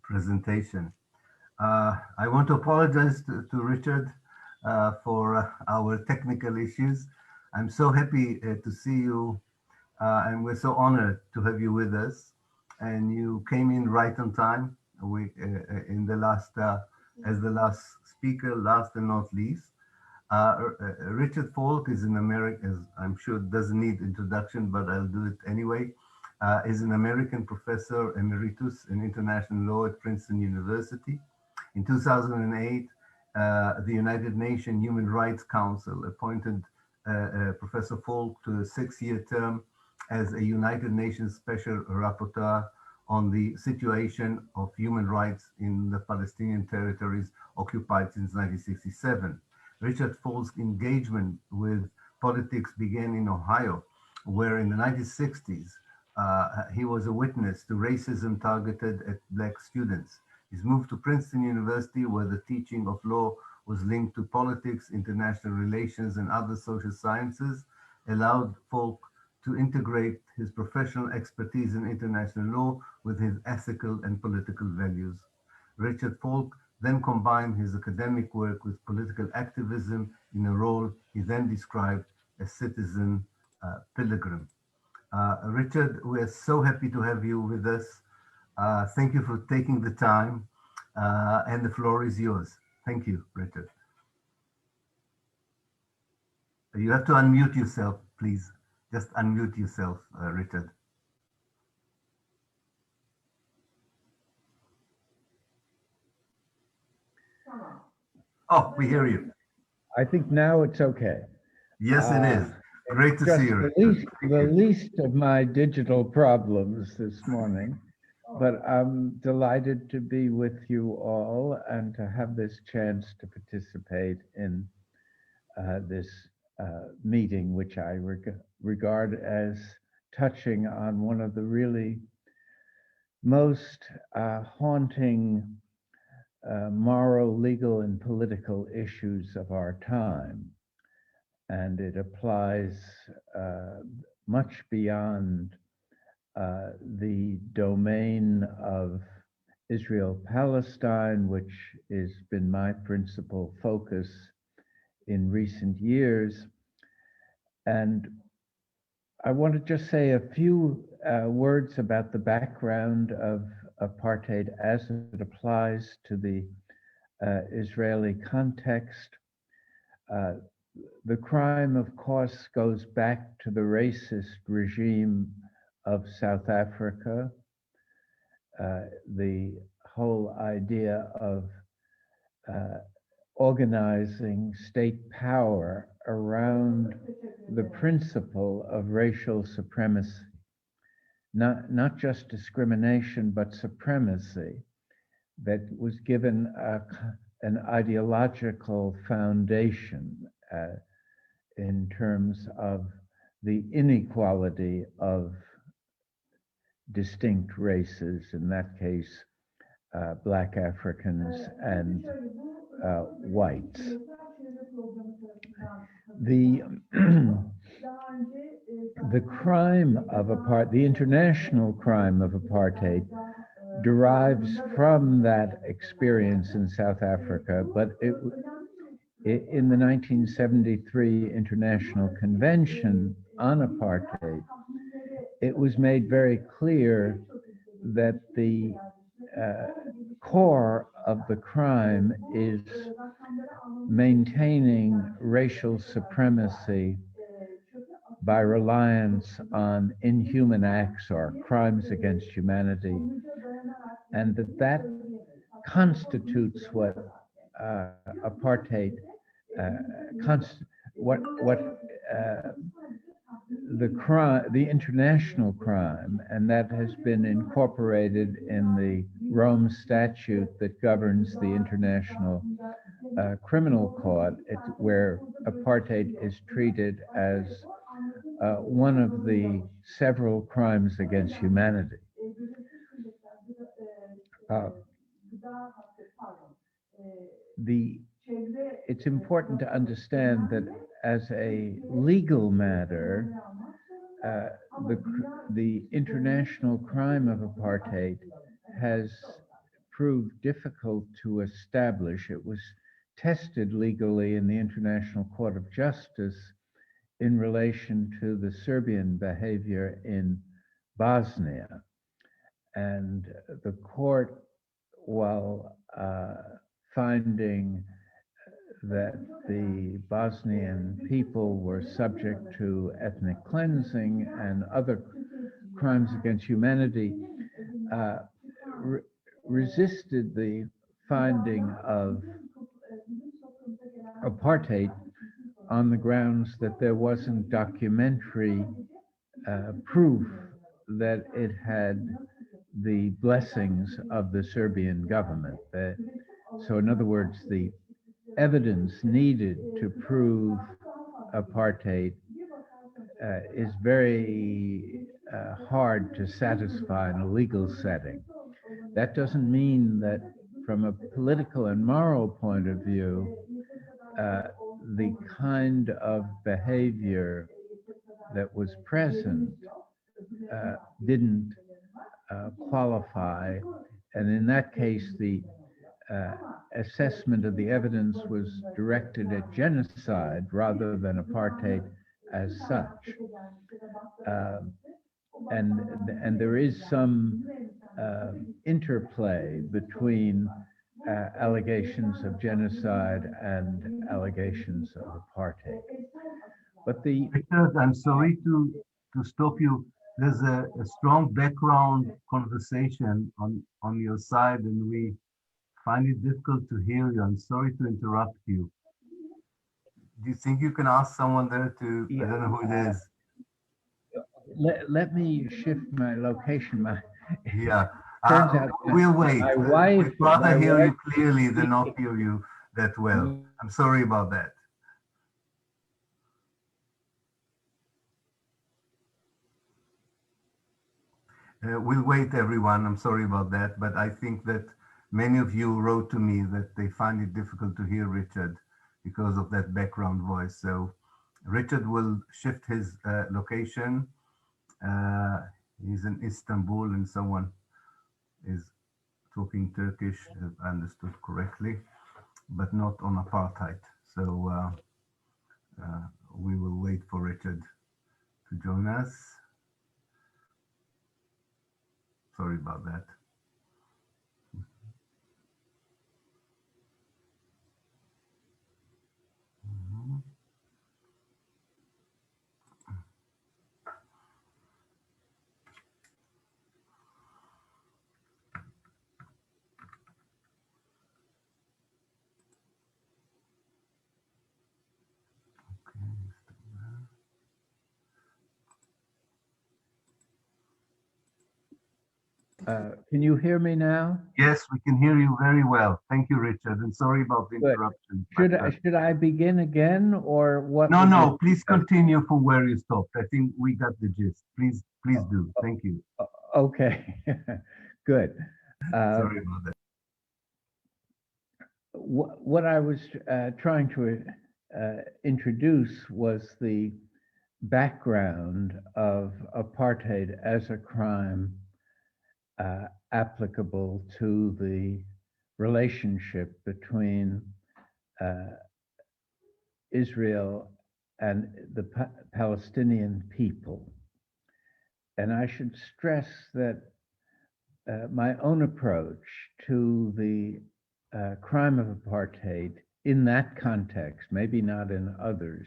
presentation. I want to apologize to Richard for our technical issues. I'm so happy to see you, and we're so honored to have you with us. And you came in right on time. We in the last as the last speaker, last and not least. Richard Falk is an American, as I'm sure doesn't need introduction, but I'll do it anyway. Is an American professor emeritus in international law at Princeton University. In 2008, the United Nations Human Rights Council appointed Professor Falk to a 6-year term as a United Nations Special Rapporteur on the situation of human rights in the Palestinian territories occupied since 1967. Richard Falk's engagement with politics began in Ohio, where in the 1960s, he was a witness to racism targeted at Black students. His move to Princeton University, where the teaching of law was linked to politics, international relations, and other social sciences, allowed Falk to integrate his professional expertise in international law with his ethical and political values. Richard Falk then combined his academic work with political activism in a role he then described as citizen pilgrim. Richard, we're so happy to have you with us. Thank you for taking the time, and the floor is yours. Thank you, Richard. You have to unmute yourself, please. Just unmute yourself, Richard. Oh, we hear you. I think now it's okay. Yes, it is. Great to see you. The least of my digital problems this morning, but I'm delighted to be with you all and to have this chance to participate in this meeting, which I regard as touching on one of the really most haunting moral, legal, and political issues of our time. And it applies much beyond the domain of Israel-Palestine, which has been my principal focus in recent years. And I want to just say a few words about the background of apartheid as it applies to the Israeli context. The crime, of course, goes back to the racist regime of South Africa. The whole idea of organizing state power around the principle of racial supremacy, not just discrimination, but supremacy, that was given an ideological foundation in terms of the inequality of distinct races, in that case, Black Africans and whites. The crime of apartheid, the international crime of apartheid, derives from that experience in South Africa, but in the 1973 International Convention on Apartheid, it was made very clear that the core of the crime is maintaining racial supremacy by reliance on inhuman acts or crimes against humanity, and that constitutes what apartheid the international crime, and that has been incorporated in the Rome Statute that governs the International Criminal Court, where apartheid is treated as one of the several crimes against humanity. It's important to understand that as a legal matter, the international crime of apartheid has proved difficult to establish. It was tested legally in the International Court of Justice in relation to the Serbian behavior in Bosnia. And the court, while finding that the Bosnian people were subject to ethnic cleansing and other crimes against humanity, resisted the finding of apartheid on the grounds that there wasn't documentary proof that it had the blessings of the Serbian government. So in other words, the evidence needed to prove apartheid is very hard to satisfy in a legal setting. That doesn't mean that from a political and moral point of view, the kind of behavior that was present didn't qualify. And in that case, the assessment of the evidence was directed at genocide rather than apartheid as such. And there is some interplay between allegations of genocide and allegations of apartheid. But Richard, I'm sorry to stop you. There's a strong background conversation on your side, and we find it difficult to hear you. I'm sorry to interrupt you. Do you think you can ask someone there to, I don't know who it is. Let me shift my location. Yeah, turns out we'll wait. My wife, We'd rather hear you clearly than not hear you that well. I'm sorry about that. We'll wait, everyone. I'm sorry about that, but I think that many of you wrote to me that they find it difficult to hear Richard because of that background voice. So Richard will shift his location. He's in Istanbul, and someone is talking Turkish, if I understood correctly, but not on apartheid. So we will wait for Richard to join us. Sorry about that. Can you hear me now? Yes, we can hear you very well. Thank you, Richard, and sorry about the interruption. Should I begin again, or what? No, please continue from where you stopped. I think we got the gist. Please do. Thank you. Okay, good. Sorry about that. What I was trying to introduce was the background of apartheid as a crime applicable to the relationship between Israel and the Palestinian people. And I should stress that my own approach to the crime of apartheid in that context, maybe not in others,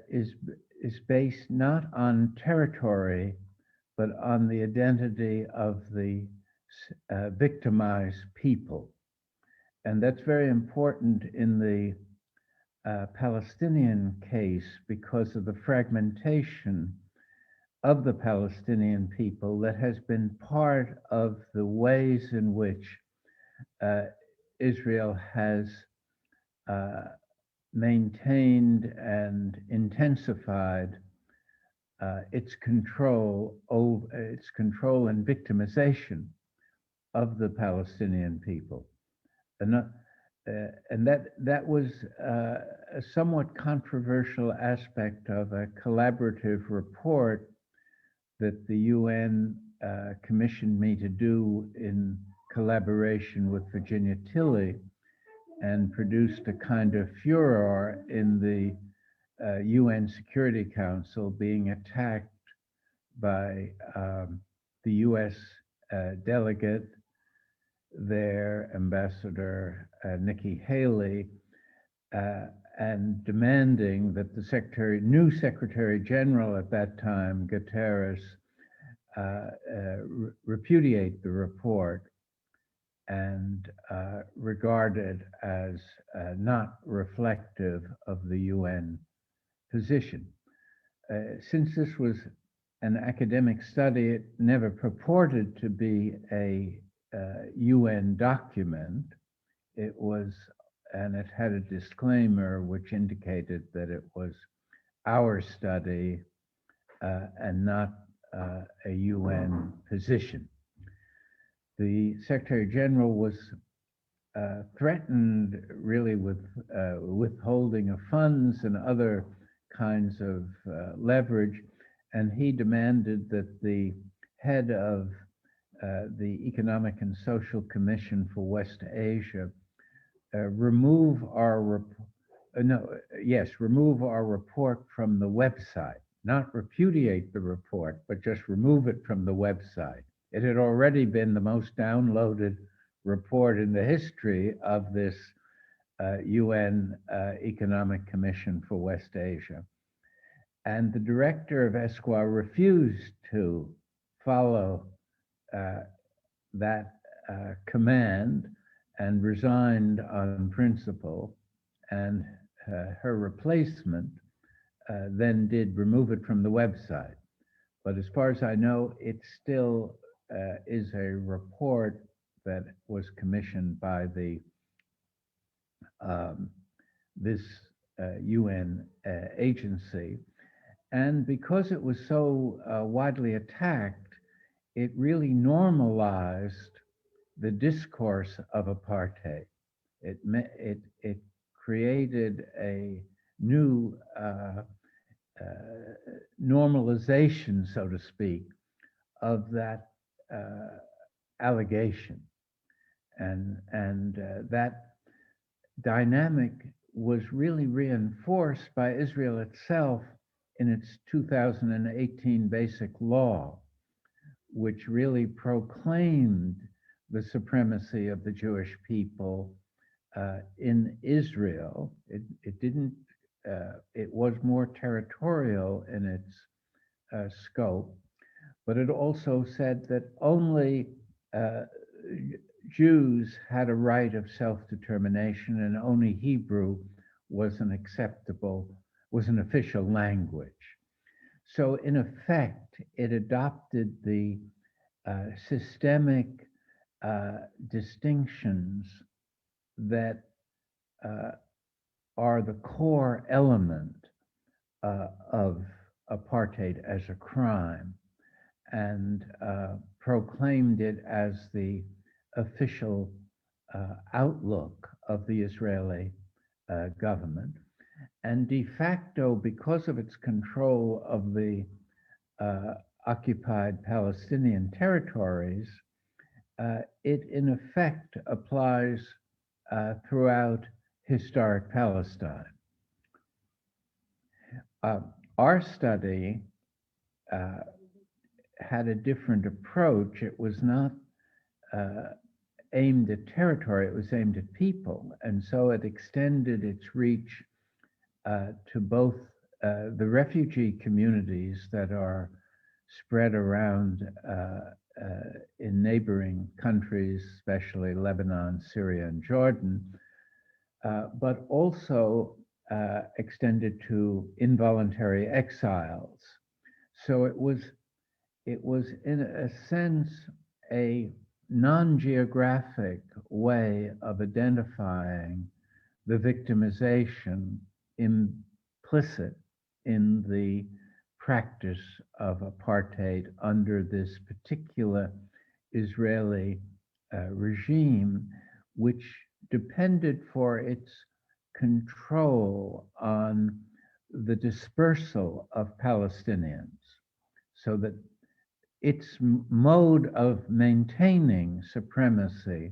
is based not on territory, but on the identity of the victimized people. And that's very important in the Palestinian case because of the fragmentation of the Palestinian people that has been part of the ways in which Israel has maintained and intensified its control and victimization of the Palestinian people, and that was a somewhat controversial aspect of a collaborative report that the UN commissioned me to do in collaboration with Virginia Tilley, and produced a kind of furor in the UN Security Council, being attacked by the US delegate, their ambassador Nikki Haley, and demanding that the new Secretary General at that time, Guterres, repudiate the report and regard it as not reflective of the UN position. Since this was an academic study, it never purported to be a UN document. It was, and it had a disclaimer which indicated that it was our study and not a UN position. The Secretary General was threatened really with withholding of funds and other kinds of leverage, and he demanded that the head of the Economic and Social Commission for West Asia remove our report from the website, not repudiate the report, but just remove it from the website. It had already been the most downloaded report in the history of this UN Economic Commission for West Asia. And the director of ESQA refused to follow that command and resigned on principle. And her replacement then did remove it from the website. But as far as I know, it still is a report that was commissioned by the this UN agency. And because it was so widely attacked, it really normalized the discourse of apartheid. It created a new normalization, so to speak, of that allegation, and that dynamic was really reinforced by Israel itself in its 2018 Basic Law, which really proclaimed the supremacy of the Jewish people in Israel. It didn't. It was more territorial in its scope, but it also said that only Jews had a right of self-determination, and only Hebrew was an official language. So in effect, it adopted the systemic distinctions that are the core element of apartheid as a crime, and proclaimed it as the official outlook of the Israeli government. And de facto, because of its control of the occupied Palestinian territories, it in effect applies throughout historic Palestine. Our study had a different approach. It was not aimed at territory, it was aimed at people. And so it extended its reach to both the refugee communities that are spread around in neighboring countries, especially Lebanon, Syria, and Jordan, but also extended to involuntary exiles. So it was in a sense a non-geographic way of identifying the victimization implicit in the practice of apartheid under this particular Israeli regime, which depended for its control on the dispersal of Palestinians, so that its mode of maintaining supremacy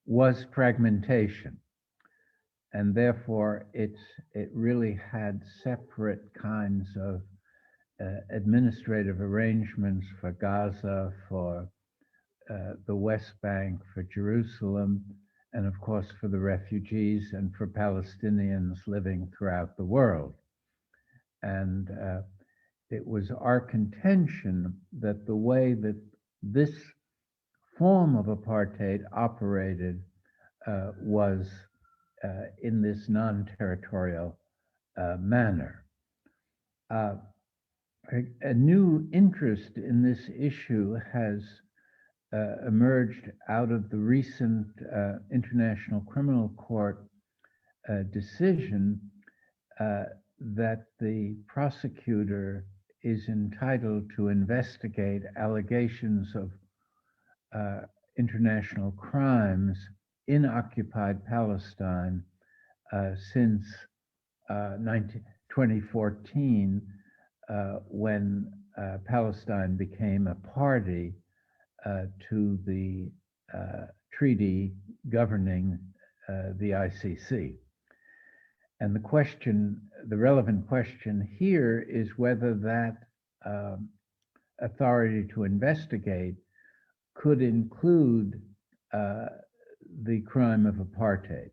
was fragmentation, and therefore it really had separate kinds of administrative arrangements for Gaza, for the West Bank, for Jerusalem, and of course for the refugees and for Palestinians living throughout the world. And it was our contention that the way that this form of apartheid operated was in this non-territorial manner. A new interest in this issue has emerged out of the recent International Criminal Court decision that the prosecutor is entitled to investigate allegations of international crimes in occupied Palestine since 2014, when Palestine became a party to the treaty governing the ICC. And the relevant question here is whether that authority to investigate could include the crime of apartheid.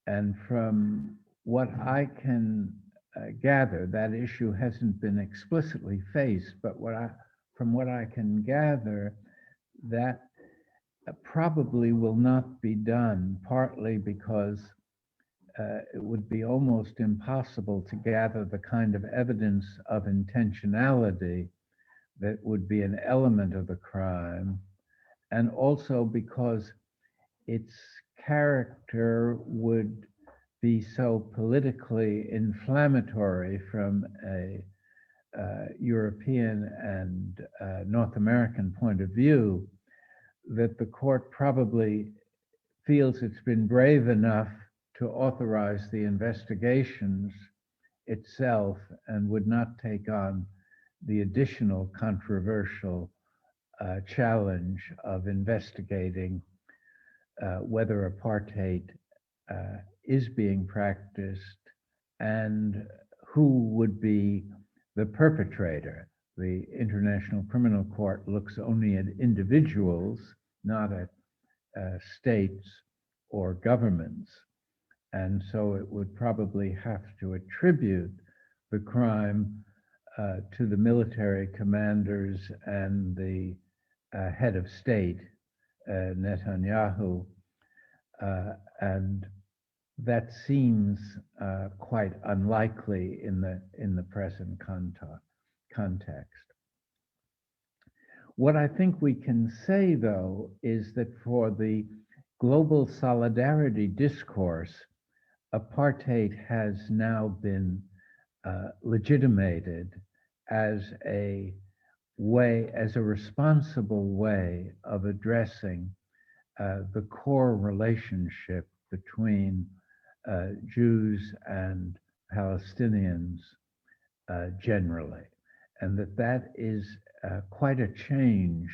And from what I can gather, that issue hasn't been explicitly faced, but from what I can gather, that probably will not be done, partly because it would be almost impossible to gather the kind of evidence of intentionality that would be an element of the crime, and also because its character would be so politically inflammatory from a European and North American point of view, that the court probably feels it's been brave enough to authorize the investigations itself and would not take on the additional controversial challenge of investigating whether apartheid is being practiced and who would be the perpetrator. The International Criminal Court looks only at individuals, not at states or governments. And so it would probably have to attribute the crime to the military commanders and the head of state, Netanyahu. And that seems quite unlikely in the present context. What I think we can say, though, is that for the global solidarity discourse, apartheid has now been legitimated as a responsible way of addressing the core relationship between Jews and Palestinians generally, and that is quite a change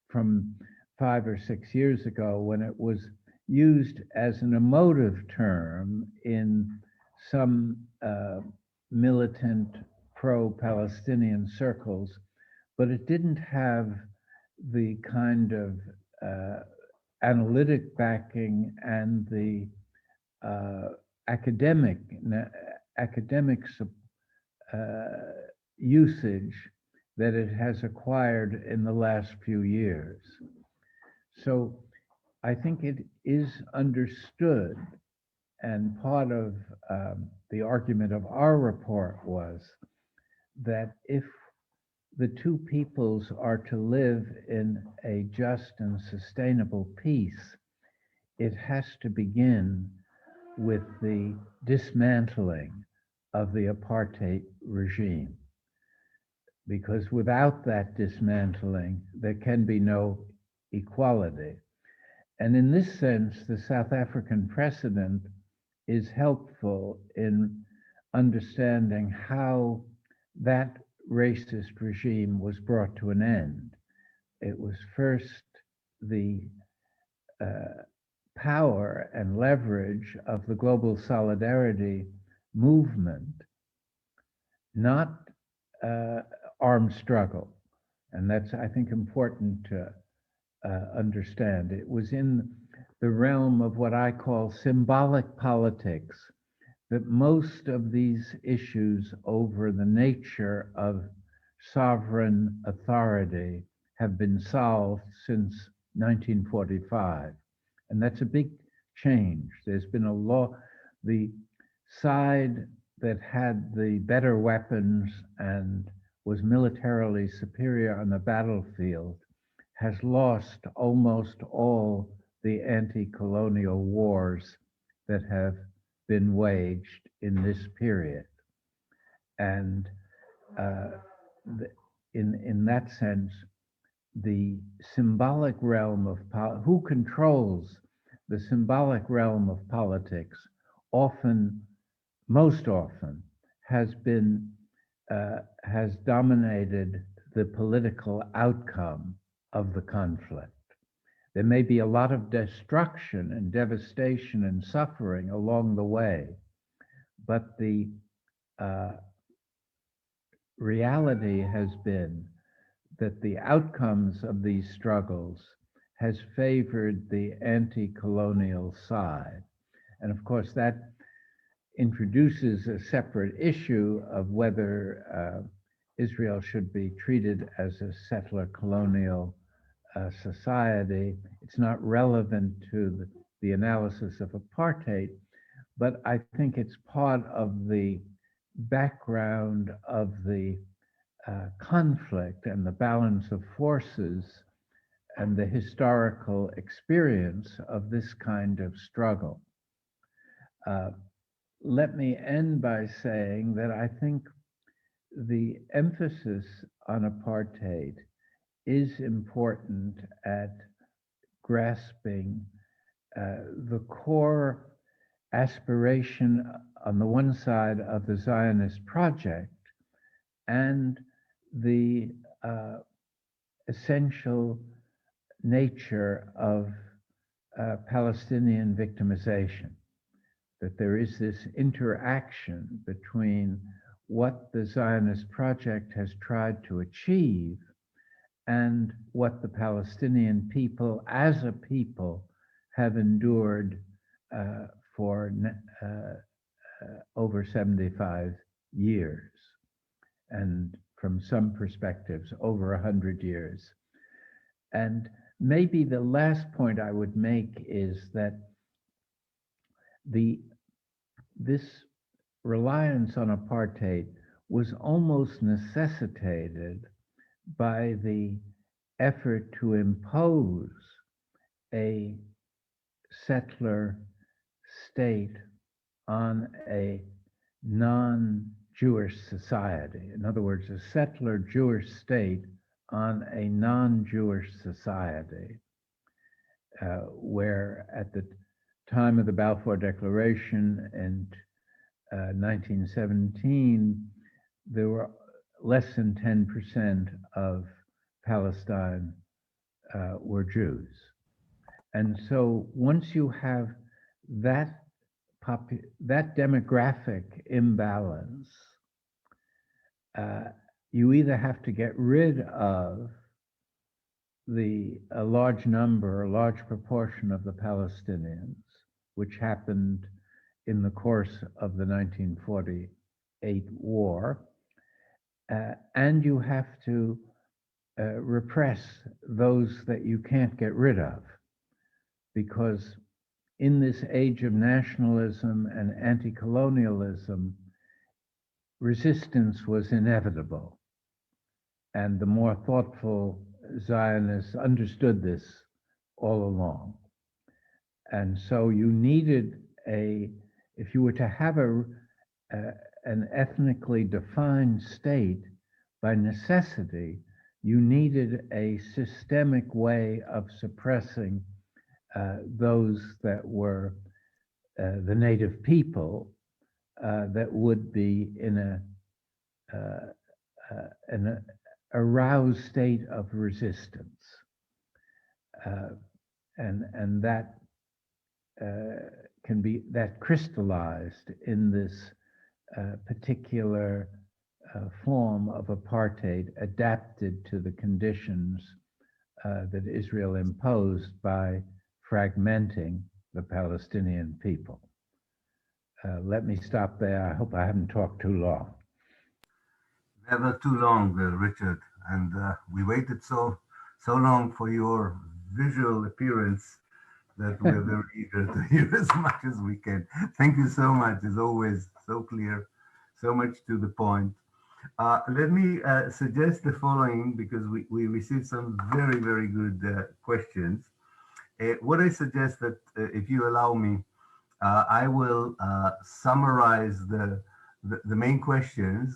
from 5 or 6 years ago, when it was used as an emotive term in some militant pro-Palestinian circles, but it didn't have the kind of analytic backing and the academic usage that it has acquired in the last few years. So I think it is understood, and part of the argument of our report was that if the two peoples are to live in a just and sustainable peace, it has to begin with the dismantling of the apartheid regime. Because without that dismantling, there can be no equality. And in this sense, the South African precedent is helpful in understanding how that racist regime was brought to an end. It was first the uh, power and leverage of the global solidarity movement, not uh, armed struggle. And that's, I think, important to understand. It was in the realm of what I call symbolic politics that most of these issues over the nature of sovereign authority have been solved since 1945. And that's a big change. There's been a law, the side that had the better weapons and was militarily superior on the battlefield has lost almost all the anti-colonial wars that have been waged in this period. And uh, in that sense, the symbolic realm of who controls the symbolic realm of politics often, most often, has dominated the political outcome of the conflict. There may be a lot of destruction and devastation and suffering along the way, but the uh, reality has been that the outcomes of these struggles has favored the anti-colonial side. And of course, that introduces a separate issue of whether Israel should be treated as a settler colonial society. It's not relevant to the analysis of apartheid, but I think it's part of the background of the conflict and the balance of forces and the historical experience of this kind of struggle. Uh, Let me end by saying that I think the emphasis on apartheid is important at grasping the core aspiration on the one side of the Zionist project and the essential nature of Palestinian victimization, that there is this interaction between what the Zionist project has tried to achieve and what the Palestinian people as a people have endured for over 75 years, and from some perspectives, over 100 years. And maybe the last point I would make is that this reliance on apartheid was almost necessitated by the effort to impose a settler state on a non-Jewish society. In other words, a settler Jewish state on a non-Jewish society, where at the time of the Balfour Declaration in 1917, there were less than 10% of Palestine were Jews. And so once you have that demographic imbalance, you either have to get rid of a large number, a large proportion of the Palestinians, which happened in the course of the 1948 war, and you have to repress those that you can't get rid of, because in this age of nationalism and anti-colonialism, resistance was inevitable. And the more thoughtful Zionists understood this all along. And so you needed if you were to have an ethnically defined state, by necessity, you needed a systemic way of suppressing those that were the native people that would be in an aroused state of resistance, uh, and that can be that crystallized in this particular form of apartheid adapted to the conditions that Israel imposed by fragmenting the Palestinian people. Let me stop there. I hope I haven't talked too long. Never too long, Richard, and we waited so long for your visual appearance that we're very eager to hear as much as we can. Thank you so much. As always, so clear, so much to the point. Let me suggest the following because we received some very good questions. What I suggest that if you allow me, I will summarize the main questions